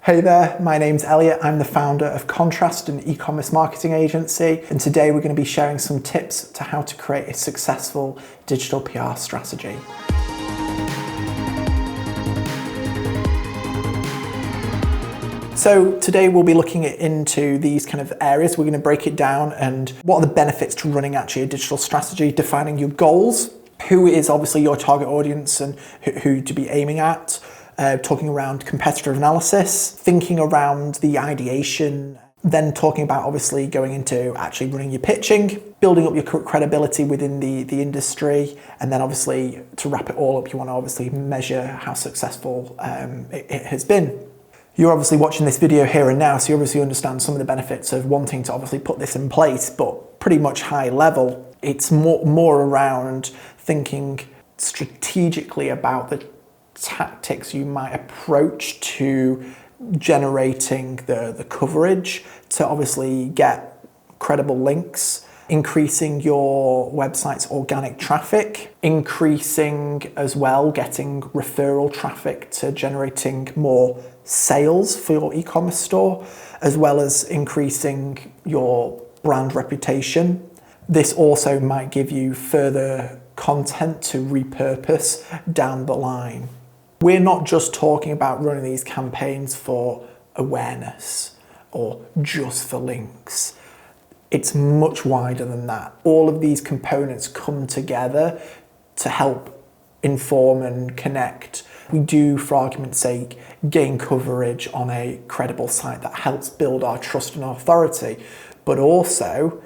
Hey there, my name's Elliot. I'm the founder of Contrast, an e-commerce marketing agency, and today we're going to be sharing some tips to how to create a successful digital PR strategy. So today we'll be looking into these kind of areas. We're going to break it down and what are the benefits to running actually a digital strategy, defining your goals, who is obviously your target audience and who to be aiming at, talking around competitor analysis, thinking around the ideation, then talking about obviously going into actually running your pitching, building up your credibility within the industry, and then obviously to wrap it all up, you want to obviously measure how successful it has been. You're obviously watching this video here and now, so you obviously understand some of the benefits of wanting to obviously put this in place, but pretty much high level. It's more around thinking strategically about the tactics you might approach to generating the coverage to obviously get credible links, increasing your website's organic traffic, increasing as well, getting referral traffic to generating more sales for your e-commerce store, as well as increasing your brand reputation. This also might give you further content to repurpose down the line. We're not just talking about running these campaigns for awareness or just for links. It's much wider than that. All of these components come together to help inform and connect. We do, for argument's sake, gain coverage on a credible site that helps build our trust and authority, but also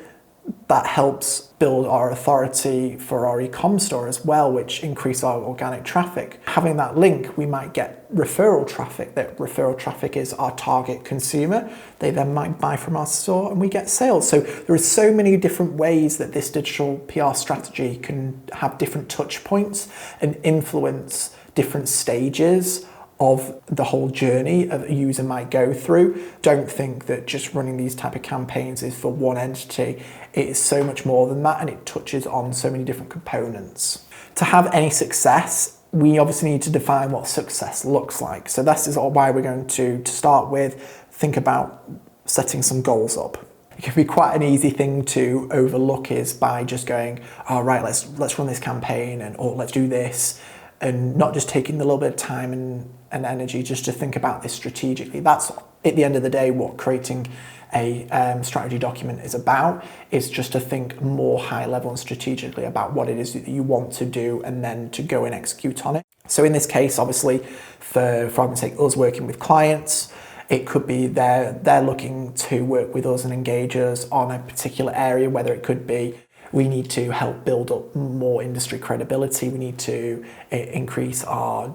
that helps build our authority for our e-com store as well, which increase our organic traffic. Having that link, we might get referral traffic. That referral traffic is our target consumer. They then might buy from our store and we get sales. So there are so many different ways that this digital PR strategy can have different touch points and influence different stages of the whole journey a user might go through. Don't think that just running these type of campaigns is for one entity. It is so much more than that, and it touches on so many different components. To have any success, we obviously need to define what success looks like. So this is why we're going to start with, think about setting some goals up. It can be quite an easy thing to overlook is by just going, all right, let's run this campaign or let's do this, and not just taking the little bit of time and energy just to think about this strategically. That's at the end of the day what creating a strategy document is about, is just to think more high level and strategically about what it is that you want to do and then to go and execute on it. So in this case, obviously, for argument's sake, us working with clients, it could be they're looking to work with us and engage us on a particular area, whether it could be we need to help build up more industry credibility, we need to increase our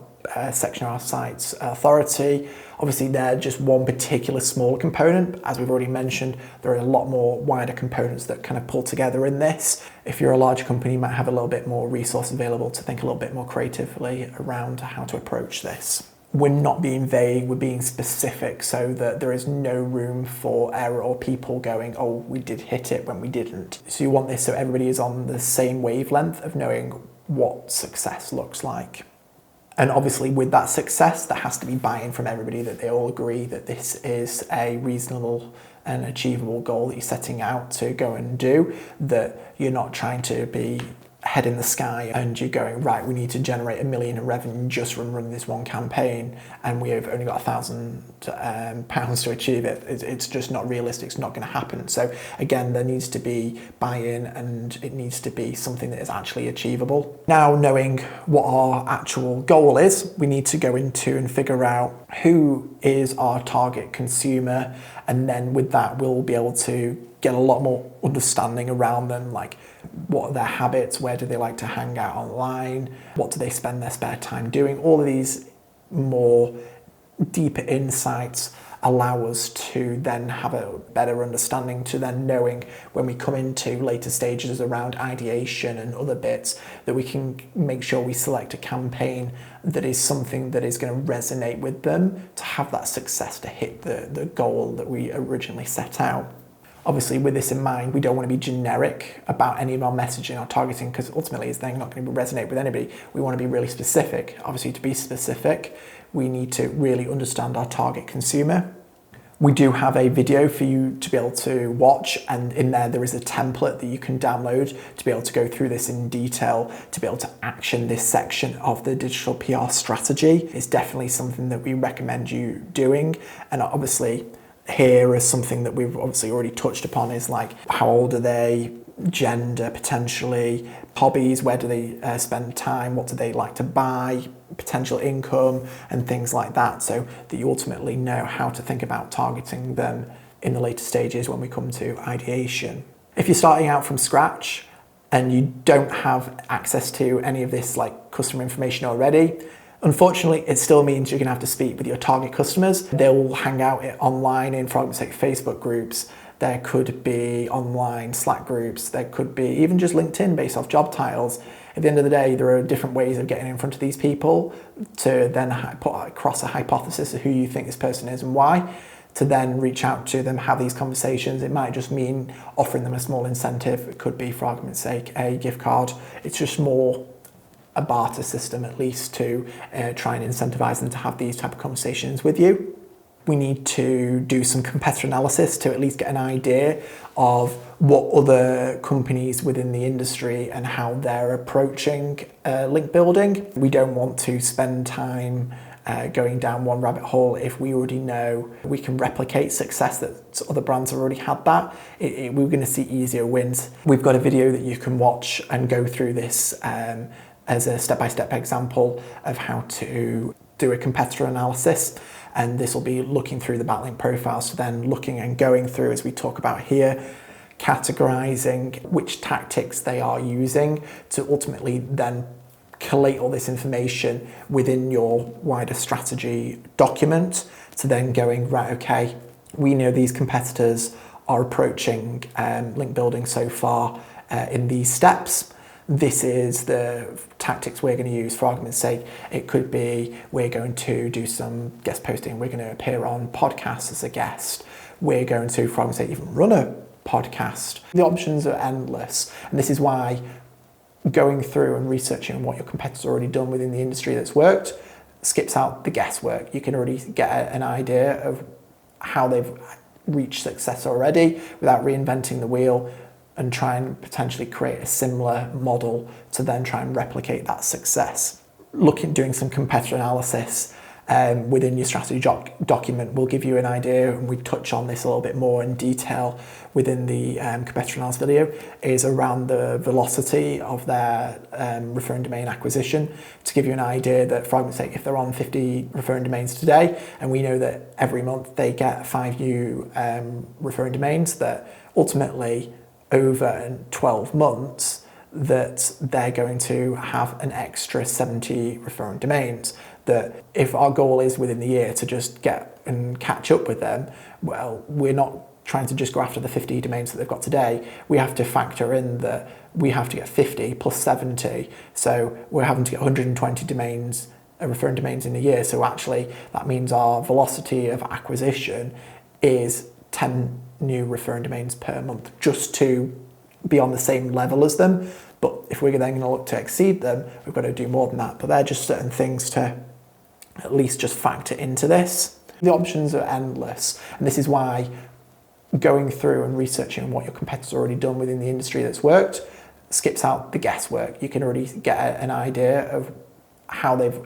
section of our site's authority. Obviously they're just one particular smaller component. As we've already mentioned, there are a lot more wider components that kind of pull together in this. If you're a larger company, you might have a little bit more resource available to think a little bit more creatively around how to approach this. We're not being vague, we're being specific so that there is no room for error or people going, oh, we did hit it when we didn't. So you want this so everybody is on the same wavelength of knowing what success looks like. And obviously with that success, there has to be buy-in from everybody, that they all agree that this is a reasonable and achievable goal that you're setting out to go and do, that you're not trying to be head in the sky and you're going, right, we need to generate $1 million in revenue just from running this one campaign and we have only got £1,000 to achieve it. It's just not realistic, it's not going to happen. So again, there needs to be buy-in and it needs to be something that is actually achievable. Now, knowing what our actual goal is, we need to go into and figure out who is our target consumer, and then with that we'll be able to get a lot more understanding around them, like what are their habits, where do they like to hang out online, what do they spend their spare time doing. All of these more deeper insights allow us to then have a better understanding, to then knowing when we come into later stages around ideation and other bits, that we can make sure we select a campaign that is something that is going to resonate with them to have that success to hit the goal that we originally set out. Obviously, with this in mind, we don't want to be generic about any of our messaging or targeting, because ultimately it's then not going to resonate with anybody. We want to be really specific. Obviously, to be specific, we need to really understand our target consumer. We do have a video for you to be able to watch, and in there is a template that you can download to be able to go through this in detail, to be able to action this section of the digital PR strategy. It's definitely something that we recommend you doing. And obviously here is something that we've obviously already touched upon, is like, how old are they, gender potentially, hobbies, where do they spend time, what do they like to buy, potential income, and things like that, so that you ultimately know how to think about targeting them in the later stages when we come to ideation. If you're starting out from scratch and you don't have access to any of this like customer information already, unfortunately, it still means you're going to have to speak with your target customers. They'll hang out online in, for argument's sake, Facebook groups. There could be online Slack groups. There could be even just LinkedIn based off job titles. At the end of the day, there are different ways of getting in front of these people to then put across a hypothesis of who you think this person is and why, to then reach out to them, have these conversations. It might just mean offering them a small incentive. It could be, for argument's sake, a gift card. It's just more a barter system, at least, to try and incentivize them to have these type of conversations with you. We need to do some competitor analysis to at least get an idea of what other companies within the industry and how they're approaching link building. We don't want to spend time going down one rabbit hole if we already know we can replicate success that other brands have already had that. We're going to see easier wins. We've got a video that you can watch and go through this as a step-by-step example of how to do a competitor analysis. And this will be looking through the backlink profiles, so then looking and going through, as we talk about here, categorizing which tactics they are using to ultimately then collate all this information within your wider strategy document, to then going, right, okay, we know these competitors are approaching link building so far in these steps. This is the tactics we're going to use. For argument's sake, it could be we're going to do some guest posting, we're going to appear on podcasts as a guest, we're going to, for argument's sake, even run a podcast. The options are endless, and this is why going through and researching what your competitors have already done within the industry that's worked skips out the guesswork. You can already get an idea of how they've reached success already without reinventing the wheel, and try and potentially create a similar model to then try and replicate that success. Looking at doing some competitor analysis within your strategy document will give you an idea, and we touch on this a little bit more in detail within the competitor analysis video, is around the velocity of their referring domain acquisition, to give you an idea that, for argument's sake, if they're on 50 referring domains today, and we know that every month they get 5 new referring domains, that ultimately over 12 months that they're going to have an extra 70 referring domains. That if our goal is within the year to just get and catch up with them, well, we're not trying to just go after the 50 domains that they've got today. We have to factor in that we have to get 50 plus 70. So we're having to get 120 domains, referring domains in a year. So actually that means our velocity of acquisition is 10 new referring domains per month, just to be on the same level as them. But if we're then going to look to exceed them, we've got to do more than that. But they're just certain things to at least just factor into this. The options are endless, and this is why going through and researching what your competitors have already done within the industry that's worked skips out the guesswork. You can already get an idea of how they've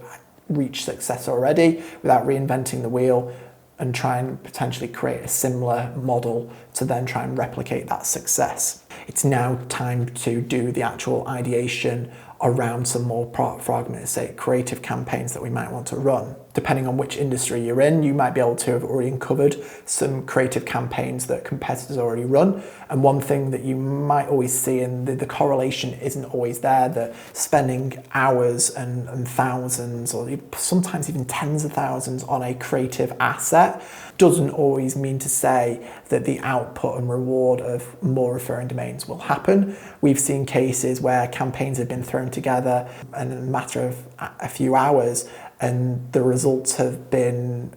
reached success already without reinventing the wheel, and try and potentially create a similar model to then try and replicate that success. It's now time to do the actual ideation around some more, for argument's sake, creative campaigns that we might want to run. Depending on which industry you're in, you might be able to have already uncovered some creative campaigns that competitors already run. And one thing that you might always see, and the correlation isn't always there, that spending hours and thousands, or sometimes even tens of thousands on a creative asset doesn't always mean to say that the output and reward of more referring domains will happen. We've seen cases where campaigns have been thrown together in a matter of a few hours, and the results have been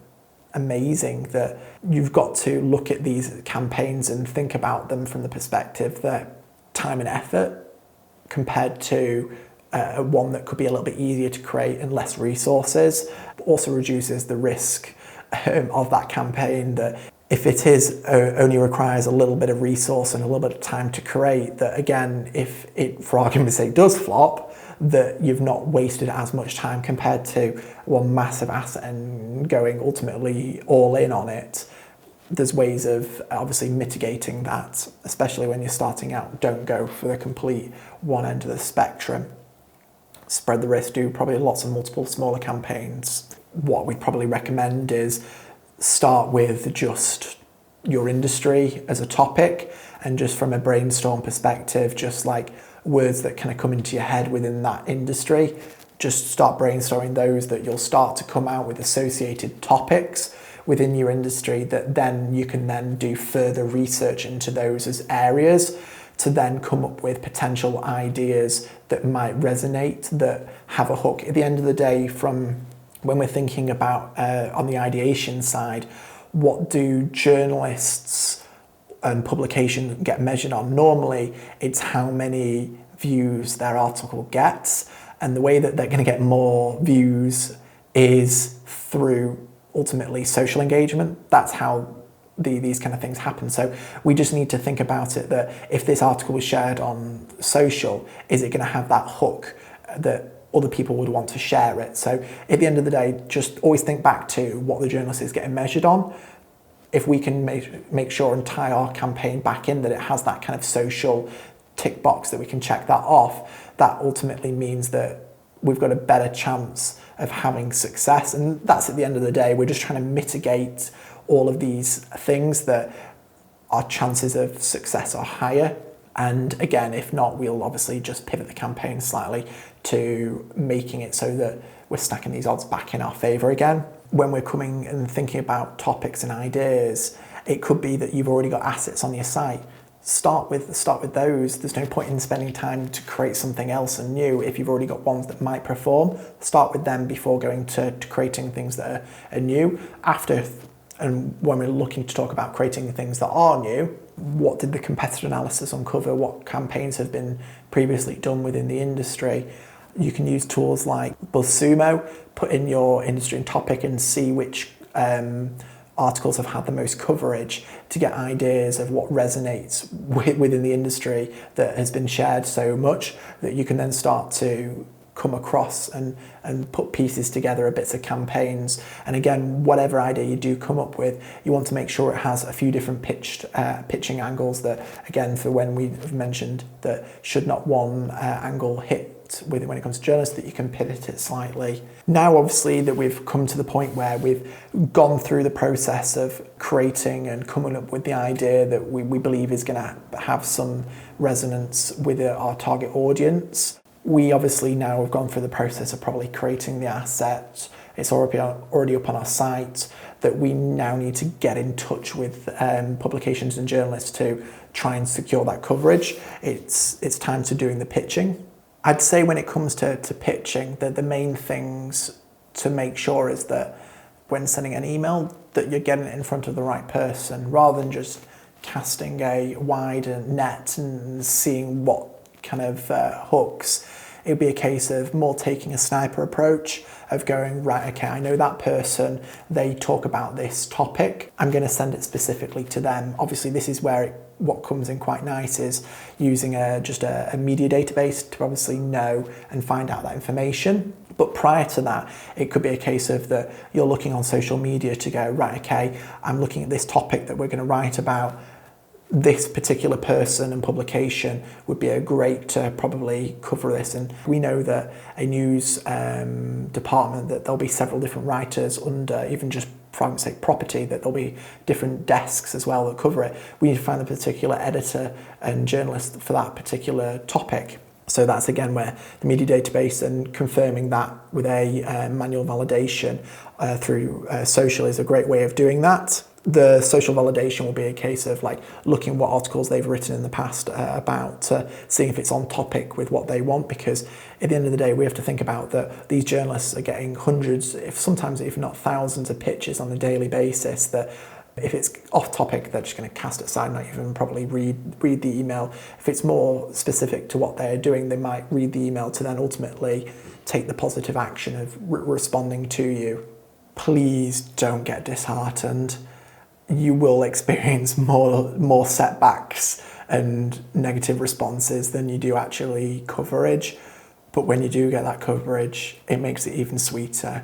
amazing that you've got to look at these campaigns and think about them from the perspective that time and effort compared to one that could be a little bit easier to create and less resources, also reduces the risk of that campaign, that if it is only requires a little bit of resource and a little bit of time to create, that again, if it, for argument's sake, does flop, that you've not wasted as much time compared to one massive asset and going ultimately all in on it. There's ways of obviously mitigating that, especially when you're starting out. Don't go for the complete one end of the spectrum. Spread the risk, do probably lots of multiple smaller campaigns. What we'd probably recommend is start with just your industry as a topic, and just from a brainstorm perspective, just like words that kind of come into your head within that industry, just start brainstorming those, that you'll start to come out with associated topics within your industry, that then you can then do further research into those as areas to then come up with potential ideas that might resonate, that have a hook. At the end of the day, from when we're thinking about on the ideation side, what do journalists and publication get measured on? Normally, it's how many views their article gets, and the way that they're going to get more views is through ultimately social engagement. That's how these kind of things happen. So we just need to think about it, that if this article was shared on social, is it going to have that hook that other people would want to share it? So at the end of the day, just always think back to what the journalist is getting measured on. If we can make sure and tie our campaign back in that it has that kind of social tick box, that we can check that off, that ultimately means that we've got a better chance of having success. And that's at the end of the day, we're just trying to mitigate all of these things, that our chances of success are higher. And again, if not, we'll obviously just pivot the campaign slightly to making it so that we're stacking these odds back in our favour again. When we're coming and thinking about topics and ideas, it could be that you've already got assets on your site. Start with those. There's no point in spending time to create something else and new if you've already got ones that might perform. Start with them before going to creating things that are new. After, and when we're looking to talk about creating things that are new, what did the competitor analysis uncover? What campaigns have been previously done within the industry? You can use tools like BuzzSumo, put in your industry and topic and see which articles have had the most coverage, to get ideas of what resonates within the industry that has been shared so much, that you can then start to come across and put pieces together, bits of campaigns. And again, whatever idea you do come up with, you want to make sure it has a few different pitching angles, that again, for when we've mentioned that should not one angle hit with it when it comes to journalists, that you can pivot it slightly. Now obviously that we've come to the point where we've gone through the process of creating and coming up with the idea that we believe is going to have some resonance with our target audience, we obviously now have gone through the process of probably creating the asset. It's already up on our site, that we now need to get in touch with publications and journalists to try and secure that coverage. It's time to doing the pitching. I'd say when it comes to pitching, that the main things to make sure is that when sending an email, that you're getting it in front of the right person, rather than just casting a wide net and seeing what kind of hooks. It'd be a case of more taking a sniper approach of going, right, okay, I know that person, they talk about this topic, I'm going to send it specifically to them. Obviously, this is where what comes in quite nice is using just a media database to obviously know and find out that information. But prior to that, it could be a case of that you're looking on social media to go, right, okay, I'm looking at this topic that we're going to write about. This particular person and publication would be a great to probably cover this. And we know that a news department, that there'll be several different writers under even just, for argument's sake, property, that there'll be different desks as well that cover it. We need to find the particular editor and journalist for that particular topic. So that's again where the media database and confirming that with a manual validation through social is a great way of doing that. The social validation will be a case of like looking what articles they've written in the past about, seeing if it's on topic with what they want, because at the end of the day we have to think about that these journalists are getting hundreds, if sometimes if not thousands of pitches on a daily basis, that if it's off topic they're just going to cast it aside, not even probably read the email. If it's more specific to what they're doing, they might read the email to then ultimately take the positive action of responding to you. Please don't get disheartened. You will experience more setbacks and negative responses than you do actually coverage. But when you do get that coverage, it makes it even sweeter.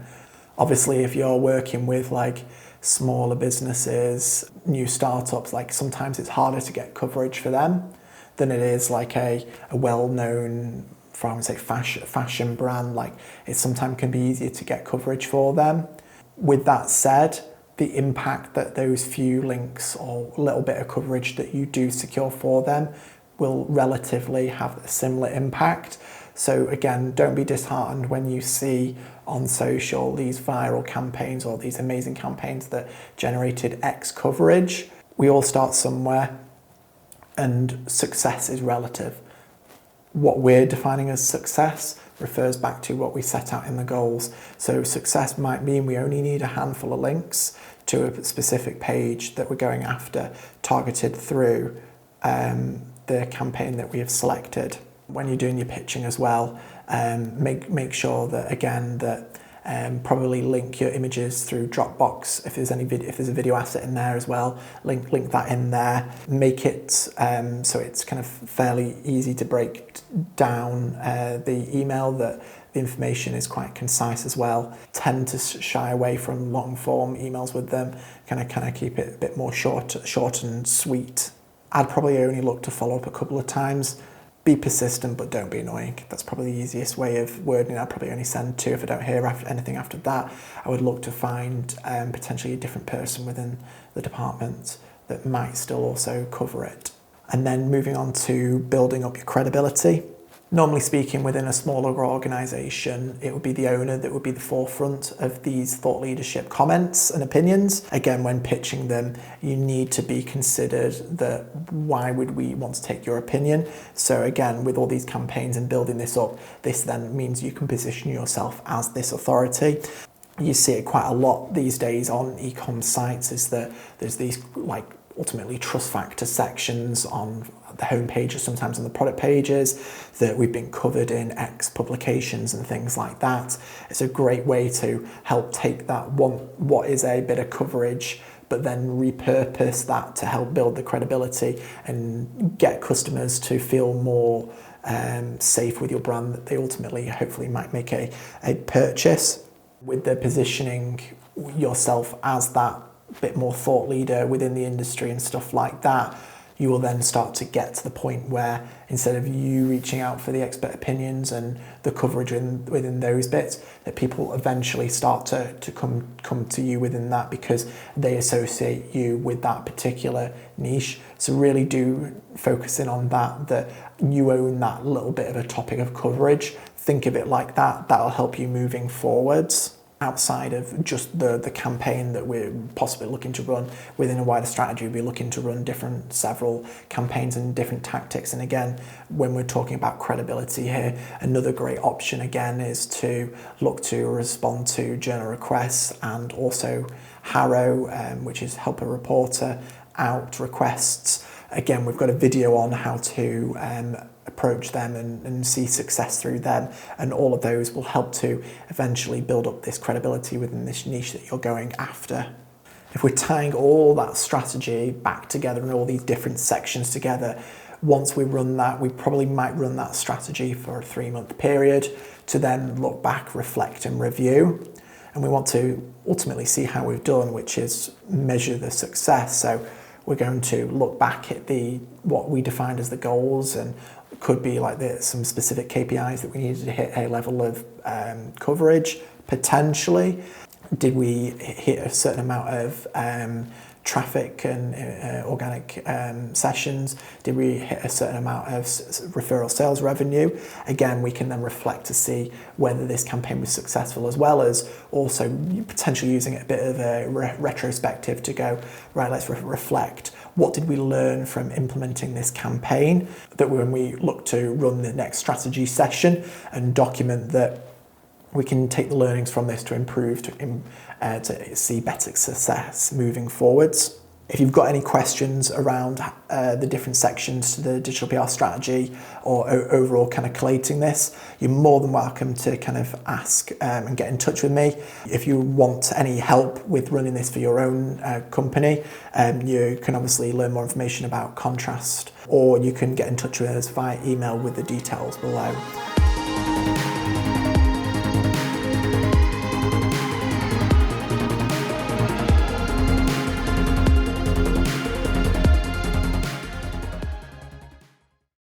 Obviously, if you're working with like smaller businesses, new startups, like sometimes it's harder to get coverage for them than it is like a well-known, for I would say, fashion brand. Like it sometimes can be easier to get coverage for them. With that said, the impact that those few links or little bit of coverage that you do secure for them will relatively have a similar impact. So again, don't be disheartened when you see on social these viral campaigns or these amazing campaigns that generated X coverage. We all start somewhere, and success is relative. What we're defining as success refers back to what we set out in the goals. So success might mean we only need a handful of links to a specific page that we're going after, targeted through the campaign that we have selected. When you're doing your pitching as well, make sure that again that probably link your images through Dropbox. If there's a video asset in there as well, link that in there. Make it so it's kind of fairly easy to break down the email, that the information is quite concise as well. Tend to shy away from long form emails with them. Kind of keep it a bit more short and sweet. I'd probably only look to follow up a couple of times. Be persistent, but don't be annoying. That's probably the easiest way of wording it. I'd probably only send 2 if I don't hear anything after that. I would look to find potentially a different person within the department that might still also cover it. And then moving on to building up your credibility. Normally speaking, within a smaller organisation, it would be the owner that would be the forefront of these thought leadership comments and opinions. Again, when pitching them, you need to be considered that why would we want to take your opinion? So again, with all these campaigns and building this up, this then means you can position yourself as this authority. You see it quite a lot these days on e-com sites, is that there's these like ultimately trust factor sections on the home pages, sometimes on the product pages, that we've been covered in X publications and things like that. It's a great way to help take that what is a bit of coverage, but then repurpose that to help build the credibility and get customers to feel more safe with your brand, that they ultimately hopefully might make a purchase. With the positioning yourself as that bit more thought leader within the industry and stuff like that, you will then start to get to the point where instead of you reaching out for the expert opinions and the coverage within those bits, that people eventually start to come to you within that, because they associate you with that particular niche. So really do focus in on that you own that little bit of a topic of coverage. Think of it like that. That'll help you moving forwards. Outside of just the campaign that we're possibly looking to run within a wider strategy, we'll be looking to run several campaigns and different tactics. And again, when we're talking about credibility here, another great option again is to look to respond to journal requests and also Harrow, which is help a reporter out requests. Again, we've got a video on how to approach them and see success through them, and all of those will help to eventually build up this credibility within this niche that you're going after. If we're tying all that strategy back together and all these different sections together, once we run that, we probably might run that strategy for a 3-month period to then look back, reflect and review. And we want to ultimately see how we've done, which is measure the success. So we're going to look back at what we defined as the goals, and could be like some specific KPIs that we needed to hit a level of coverage, potentially. Did we hit a certain amount of traffic and organic sessions? Did we hit a certain amount of referral sales revenue? Again, we can then reflect to see whether this campaign was successful, as well as also potentially using a bit of a retrospective to go, right, let's reflect. What did we learn from implementing this campaign, that when we look to run the next strategy session, and document that we can take the learnings from this to improve, to see better success moving forwards. If you've got any questions around the different sections to the digital PR strategy, or overall kind of collating this, you're more than welcome to kind of ask and get in touch with me. If you want any help with running this for your own company, you can obviously learn more information about Contrast, or you can get in touch with us via email with the details below.